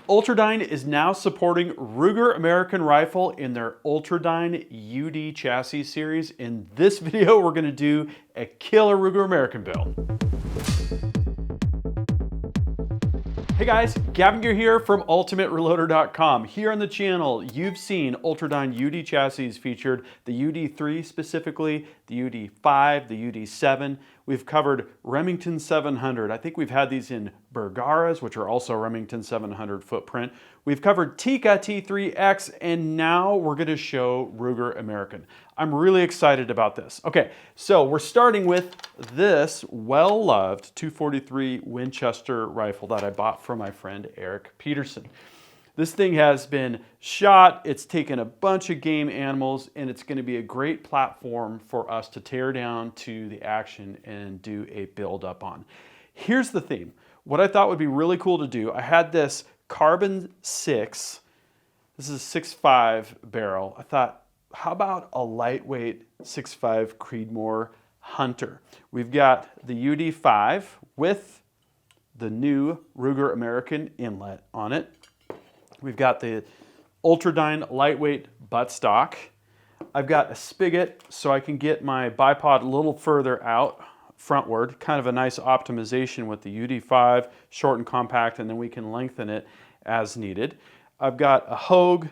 Ultradyne is now supporting Ruger American Rifle in their Ultradyne UD chassis series. In this video, we're going to do a killer Ruger American build. Hey guys, Gavin here from UltimateReloader.com. Here on the channel, you've seen Ultradyne UD chassis featured, the UD3 specifically, the UD5, the UD7. We've covered Remington 700. I think we've had these in Bergaras, which are also Remington 700 footprint. We've covered Tikka T3X, and now we're going to show Ruger American. I'm really excited about this. Okay, so we're starting with this well-loved 243 Winchester rifle that I bought from my friend Eric Peterson. This thing has been shot, it's taken a bunch of game animals, and it's going to be a great platform for us to tear down to the action and do a build up on. Here's the theme. What I thought would be really cool to do, I had this carbon 6, this is a 6.5 barrel. I thought, how about a lightweight 6.5 Creedmoor Hunter? We've got the UD5 with the new Ruger American inlet on it. We've got the Ultradyne lightweight buttstock. I've got a spigot so I can get my bipod a little further out frontward, kind of a nice optimization with the UD5, short and compact, and then we can lengthen it as needed. I've got a Hogue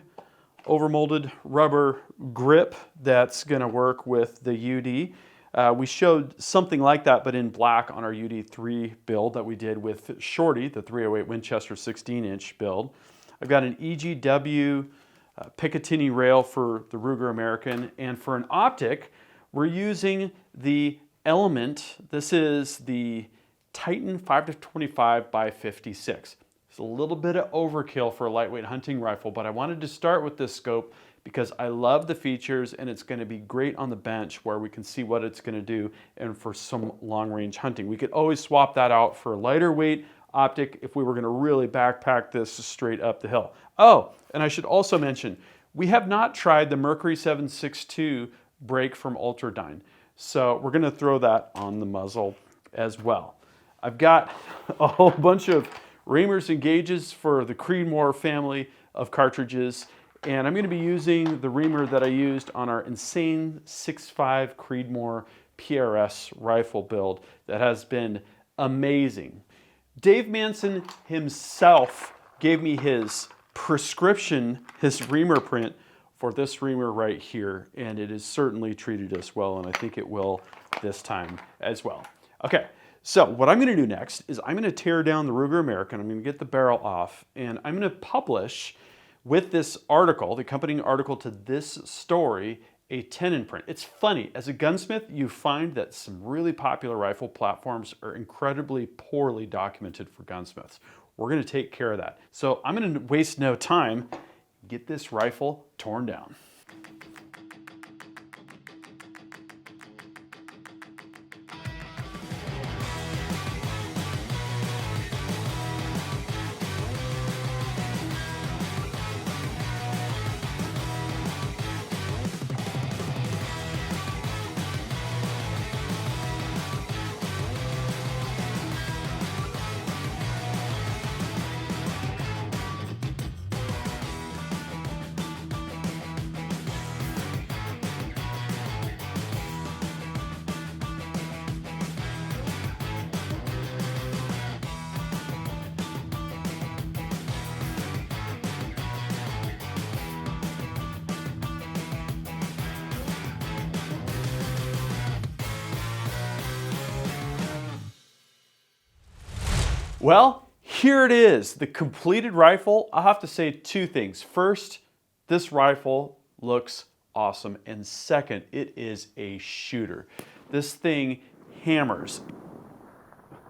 overmolded rubber grip that's gonna work with the UD. We showed something like that, but in black on our UD3 build that we did with Shorty, the 308 Winchester 16-inch build. I've got an EGW Picatinny rail for the Ruger American, and for an optic, we're using the Element. This is the Titan 5-25 by 56. It's a little bit of overkill for a lightweight hunting rifle, but I wanted to start with this scope because I love the features and it's going to be great on the bench where we can see what it's going to do and for some long-range hunting. We could always swap that out for a lighter weight optic if we were going to really backpack this straight up the hill. Oh, and I should also mention, we have not tried the Mercury 7.62 brake from Ultradyne, so we're going to throw that on the muzzle as well. I've got a whole bunch of reamers and gauges for the Creedmoor family of cartridges, and I'm going to be using the reamer that I used on our insane 6.5 Creedmoor PRS rifle build that has been amazing. Dave Manson himself gave me his prescription, his reamer print for this reamer right here, and it has certainly treated us well, and I think it will this time as well. Okay, so what I'm gonna do next is I'm gonna tear down the Ruger American, I'm gonna get the barrel off, and I'm gonna publish with this article, the accompanying article to this story, a tenon print. It's funny, as a gunsmith, you find that some really popular rifle platforms are incredibly poorly documented for gunsmiths. We're gonna take care of that. So I'm gonna waste no time, get this rifle torn down. Well, here it is, the completed rifle. I'll have to say two things. First, this rifle looks awesome. And second, it is a shooter. This thing hammers.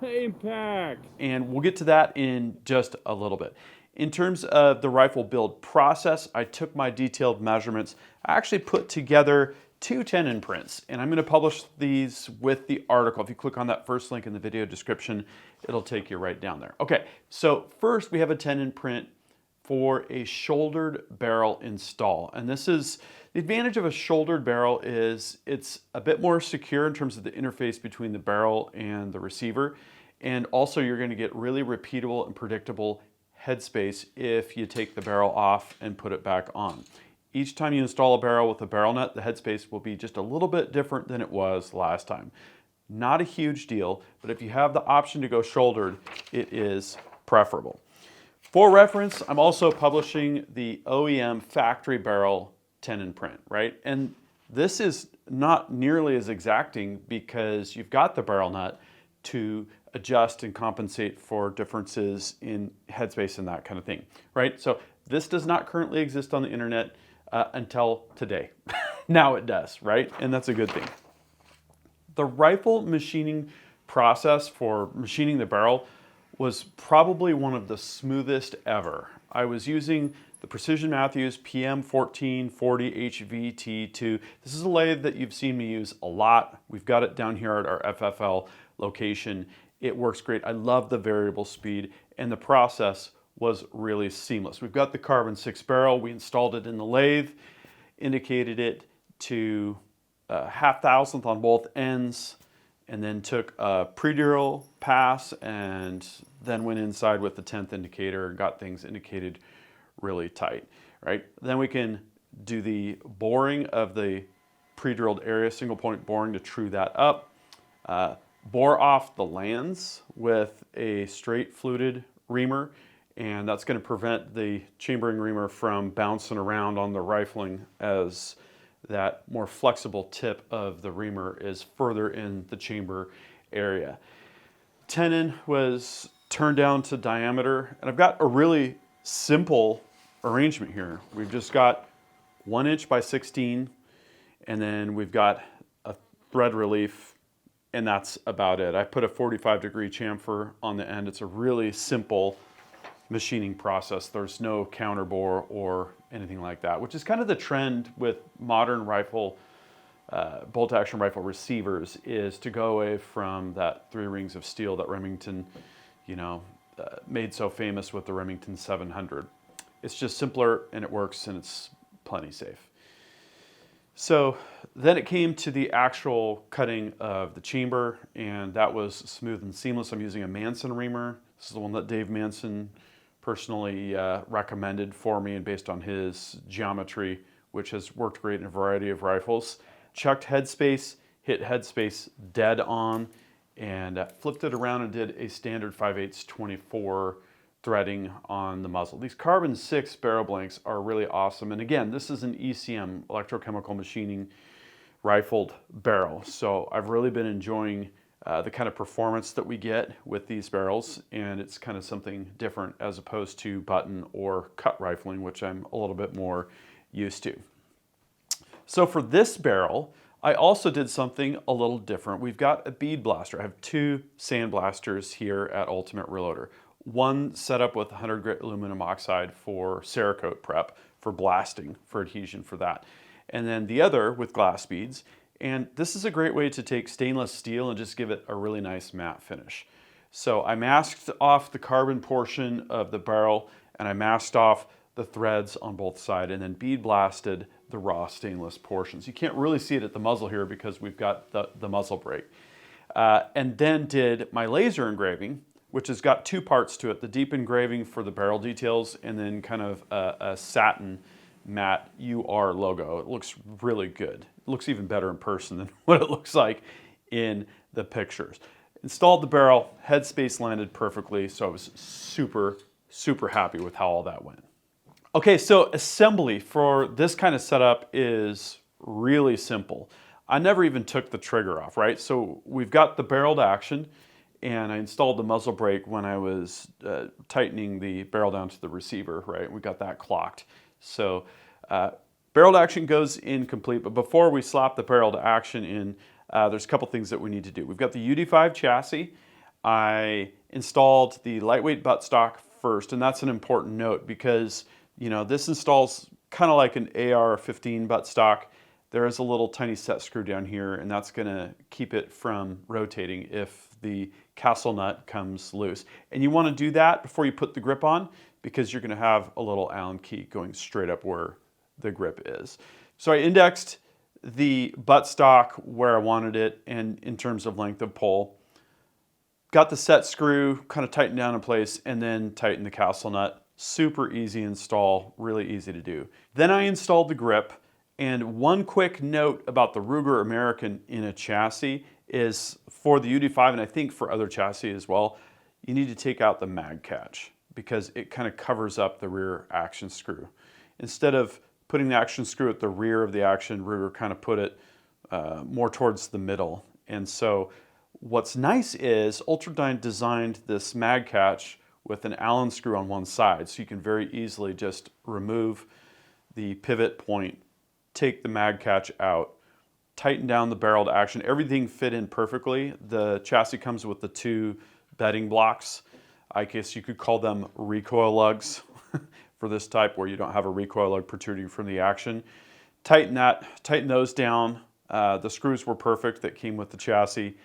Impact! And we'll get to that in just a little bit. In terms of the rifle build process, I took my detailed measurements. I actually put together two tenon prints, and I'm going to publish these with the article. If you click on that first link in the video description, it'll take you right down there. Okay, so first we have a tenon print for a shouldered barrel install. And this is, the advantage of a shouldered barrel is it's a bit more secure in terms of the interface between the barrel and the receiver. And also you're going to get really repeatable and predictable headspace if you take the barrel off and put it back on. Each time you install a barrel with a barrel nut, the headspace will be just a little bit different than it was last time. Not a huge deal, but if you have the option to go shouldered, it is preferable. For reference, I'm also publishing the OEM factory barrel tenon print, right? And this is not nearly as exacting because you've got the barrel nut to adjust and compensate for differences in headspace and that kind of thing, right? So this does not currently exist on the internet until today. Now it does, right? And that's a good thing. The rifle machining process for machining the barrel was probably one of the smoothest ever. I was using the Precision Matthews PM1440 HVT2. This is a lathe that you've seen me use a lot. We've got it down here at our FFL location. It works great. I love the variable speed, and the process was really seamless. We've got the carbon 6 barrel. We installed it in the lathe, indicated it to half thousandth on both ends, and then took a pre-drill pass and then went inside with the 10th indicator and got things indicated really tight, right? Then we can do the boring of the pre-drilled area, single point boring to true that up. Bore off the lands with a straight fluted reamer, and that's going to prevent the chambering reamer from bouncing around on the rifling as that more flexible tip of the reamer is further in the chamber area. Tenon was turned down to diameter, and I've got a really simple arrangement here. We've just got 1 inch by 16, and then we've got a thread relief, and that's about it. I put a 45-degree chamfer on the end. It's a really simple machining process. There's no counterbore or anything like that, which is kind of the trend with modern rifle, bolt-action rifle receivers, is to go away from that 3 rings of steel that Remington, made so famous with the Remington 700. It's just simpler, and it works, and it's plenty safe. So then it came to the actual cutting of the chamber, and that was smooth and seamless. I'm using a Manson reamer. This is the one that Dave Manson personally recommended for me, and based on his geometry, which has worked great in a variety of rifles. Checked headspace, hit headspace dead on, and flipped it around and did a standard 5/8 24 threading on the muzzle. These carbon 6 barrel blanks are really awesome. And again, this is an ECM, electrochemical machining rifled barrel. So I've really been enjoying the kind of performance that we get with these barrels, and it's kind of something different as opposed to button or cut rifling, which I'm a little bit more used to. So for this barrel, I also did something a little different. We've got a bead blaster. I have 2 sand blasters here at Ultimate Reloader. One set up with 100 grit aluminum oxide for Cerakote prep, for blasting, for adhesion for that. And then the other with glass beads. And this is a great way to take stainless steel and just give it a really nice matte finish. So I masked off the carbon portion of the barrel, and I masked off the threads on both sides, and then bead blasted the raw stainless portions. You can't really see it at the muzzle here because we've got the muzzle brake. And then did my laser engraving, which has got 2 parts to it. The deep engraving for the barrel details, and then kind of a satin matte UR logo. It looks really good. It looks even better in person than what it looks like in the pictures. Installed the barrel, headspace landed perfectly, so I was super, super happy with how all that went. Okay, so assembly for this kind of setup is really simple. I never even took the trigger off, right? So we've got the barreled action, and I installed the muzzle brake when I was tightening the barrel down to the receiver, right? We got that clocked. So barreled action goes in complete, but before we slap the barreled action in, there's a couple things that we need to do. We've got the UD5 chassis. I installed the lightweight buttstock first, and that's an important note because this installs kind of like an AR-15 buttstock. There is a little tiny set screw down here, and that's going to keep it from rotating if the castle nut comes loose. And you want to do that before you put the grip on, because you're going to have a little Allen key going straight up where the grip is. So I indexed the buttstock where I wanted it, and in terms of length of pull, got the set screw kind of tightened down in place and then tighten the castle nut. Super easy install, really easy to do. Then I installed the grip, and one quick note about the Ruger American in a chassis is for the UD5, and I think for other chassis as well, you need to take out the mag catch because it kind of covers up the rear action screw. Instead of putting the action screw at the rear of the action, Ruger kind of put it more towards the middle. And so what's nice is Ultradyne designed this mag catch with an Allen screw on one side, so you can very easily just remove the pivot point, take the mag catch out, tighten down the barrel to action. Everything fit in perfectly. The chassis comes with the two bedding blocks. I guess you could call them recoil lugs for this type where you don't have a recoil lug protruding from the action. Tighten those down. The screws were perfect that came with the chassis.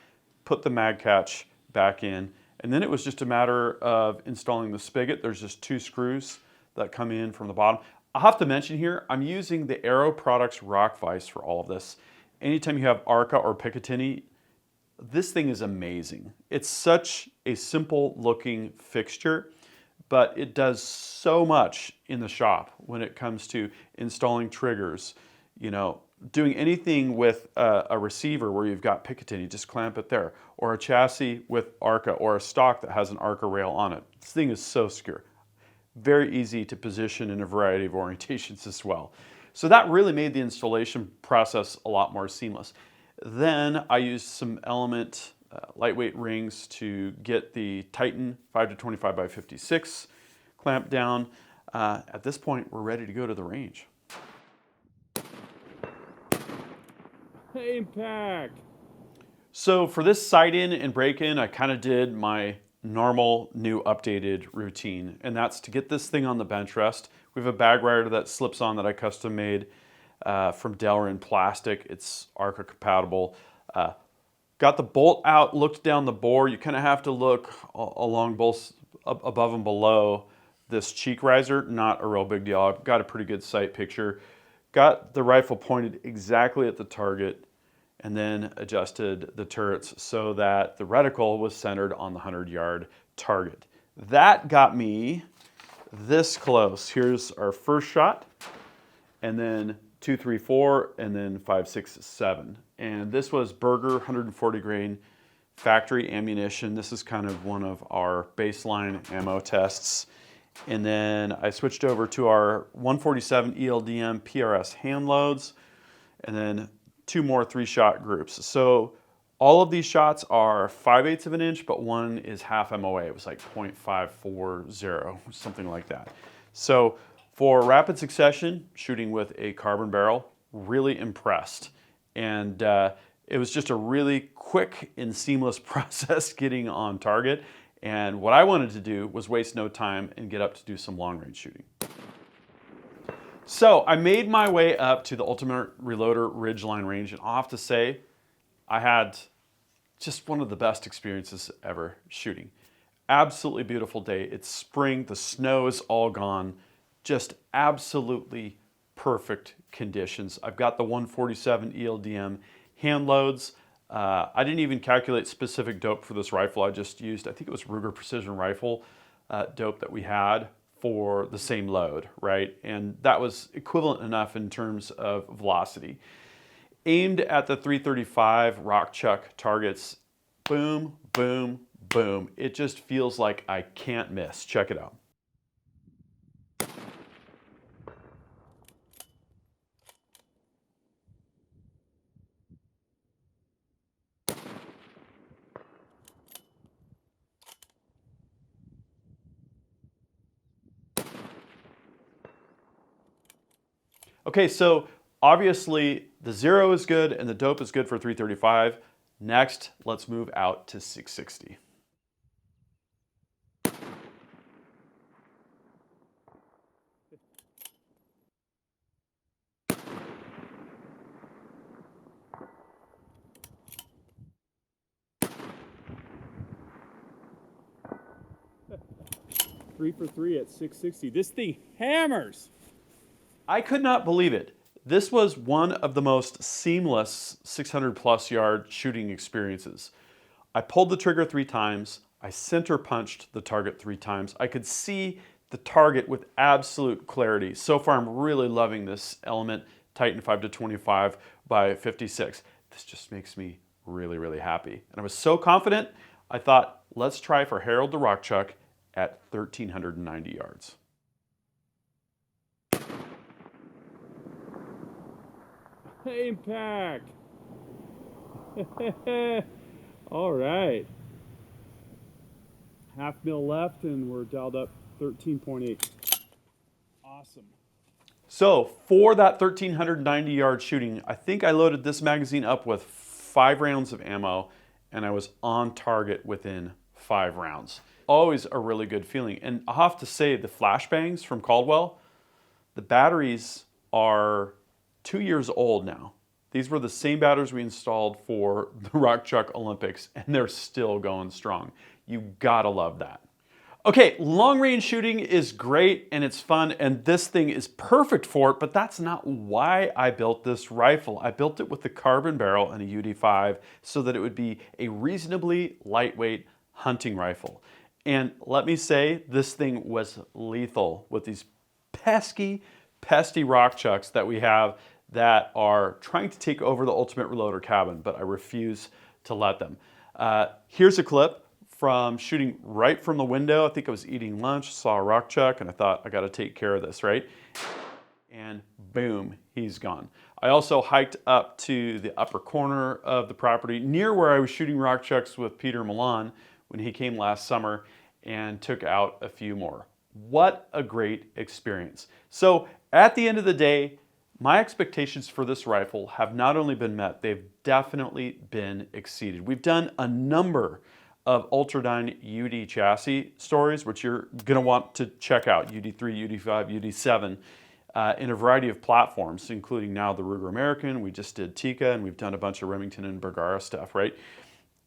Put the mag catch back in, and then it was just a matter of installing the spigot. There's just two screws that come in from the bottom. I'll have to mention here, I'm using the Aero Products rock vise for all of this. Anytime you have Arca or Picatinny, this thing is amazing. It's such a simple looking fixture, but it does so much in the shop when it comes to installing triggers, you know, doing anything with a receiver where you've got Picatinny, just clamp it there, or a chassis with Arca, or a stock that has an Arca rail on it. This thing is so secure. Very easy to position in a variety of orientations as well. So that really made the installation process a lot more seamless. Then I used some Element lightweight rings to get the Titan 5 to 25 by 56 clamp down. At this point, we're ready to go to the range. Impact. So for this sight-in and break-in, I kind of did my normal new updated routine, and that's to get this thing on the bench rest. We have a bag rider that slips on that I custom made from Delrin in plastic. It's Arca compatible. Got the bolt out, looked down the bore. You kind of have to look along both above and below this cheek riser. Not a real big deal. I've got a pretty good sight picture. Got the rifle pointed exactly at the target, and then adjusted the turrets so that the reticle was centered on the 100-yard target. That got me this close. Here's our first shot, and then 2, 3, 4, and then 5, 6, 7. And this was Berger 140 grain factory ammunition. This is kind of one of our baseline ammo tests. And then I switched over to our 147 ELDM PRS hand loads, and then 2 more 3-shot groups. So all of these shots are 5/8 of an inch, but one is half MOA. It was like 0.540, something like that. So for rapid succession, shooting with a carbon barrel, really impressed. And it was just a really quick and seamless process getting on target. And what I wanted to do was waste no time and get up to do some long range shooting. So I made my way up to the Ultimate Reloader Ridgeline range, and I'll have to say, I had just one of the best experiences ever shooting. Absolutely beautiful day. It's spring, the snow is all gone. Just absolutely perfect conditions. I've got the 147 ELDM hand loads. I didn't even calculate specific dope for this rifle. I just used, I think it was Ruger Precision Rifle dope that we had for the same load, right? And that was equivalent enough in terms of velocity. Aimed at the 335 rock chuck targets, boom, boom, boom. It just feels like I can't miss. Check it out. Okay, so obviously the 0 is good and the dope is good for 335. Next, let's move out to 660. Three for 3 at 660. This thing hammers. I could not believe it. This was one of the most seamless 600+ yard shooting experiences. I pulled the trigger 3 times. I center punched the target 3 times. I could see the target with absolute clarity. So far, I'm really loving this Element Titan 5-25 by 56. This just makes me really, really happy. And I was so confident, I thought, let's try for Harold the Rock Chuck at 1,390 yards. Impact. All right. Half mil left and we're dialed up 13.8. Awesome. So for that 1,390 yard shooting, I think I loaded this magazine up with 5 rounds of ammo and I was on target within 5 rounds. Always a really good feeling. And I'll have to say the flashbangs from Caldwell, the batteries are 2 years old now. These were the same batteries we installed for the Rock Chuck Olympics and they're still going strong. You gotta love that. Okay, long range shooting is great and it's fun and this thing is perfect for it, but that's not why I built this rifle. I built it with the carbon barrel and a UD5 so that it would be a reasonably lightweight hunting rifle. And let me say, this thing was lethal with these pesky Rock Chucks that we have that are trying to take over the Ultimate Reloader cabin, but I refuse to let them. Here's a clip from shooting right from the window. I think I was eating lunch, saw a Rock Chuck, and I thought, I gotta take care of this, right? And boom, he's gone. I also hiked up to the upper corner of the property near where I was shooting Rock Chucks with Peter Milan when he came last summer and took out a few more. What a great experience. So at the end of the day, my expectations for this rifle have not only been met, they've definitely been exceeded. We've done a number of Ultradyne UD chassis stories, which you're gonna want to check out, UD3, UD5, UD7, in a variety of platforms, including now the Ruger American. We just did Tikka, and we've done a bunch of Remington and Bergara stuff, right?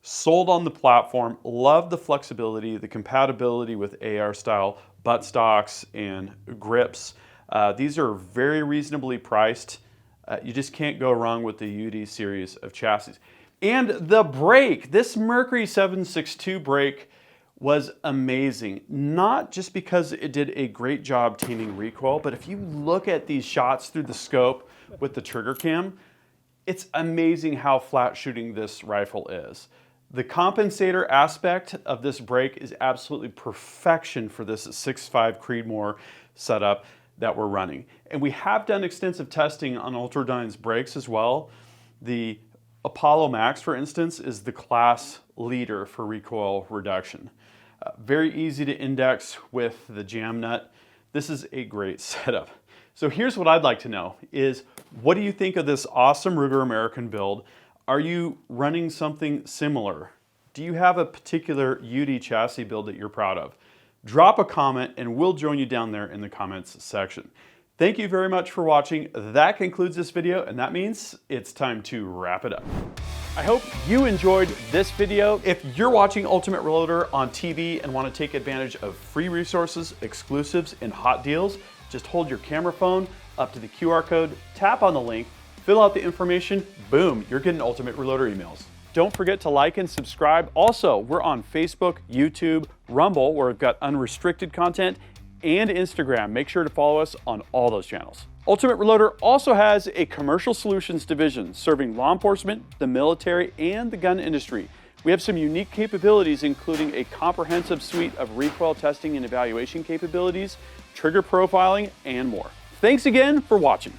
Sold on the platform, love the flexibility, the compatibility with AR style buttstocks and grips. These are very reasonably priced. You just can't go wrong with the UD series of chassis. And the brake, this Mercury 762 brake was amazing. Not just because it did a great job taming recoil, but if you look at these shots through the scope with the trigger cam, it's amazing how flat shooting this rifle is. The compensator aspect of this brake is absolutely perfection for this 6.5 Creedmoor setup that we're running. And we have done extensive testing on Ultradyne's brakes as well. The Apollo Max, for instance, is the class leader for recoil reduction. Very easy to index with the jam nut. This is a great setup. So here's what I'd like to know is, what do you think of this awesome Ruger American build? Are you running something similar? Do you have a particular UD chassis build that you're proud of? Drop a comment and we'll join you down there in the comments section. Thank you very much for watching. That concludes this video, and that means it's time to wrap it up. I hope you enjoyed this video. If you're watching Ultimate Reloader on TV and want to take advantage of free resources, exclusives, and hot deals, just hold your camera phone up to the QR code, tap on the link, fill out the information, boom, you're getting Ultimate Reloader emails. Don't forget to like and subscribe. Also, we're on Facebook, YouTube, Rumble, where we've got unrestricted content, and Instagram. Make sure to follow us on all those channels. Ultimate Reloader also has a commercial solutions division serving law enforcement, the military, and the gun industry. We have some unique capabilities, including a comprehensive suite of recoil testing and evaluation capabilities, trigger profiling, and more. Thanks again for watching.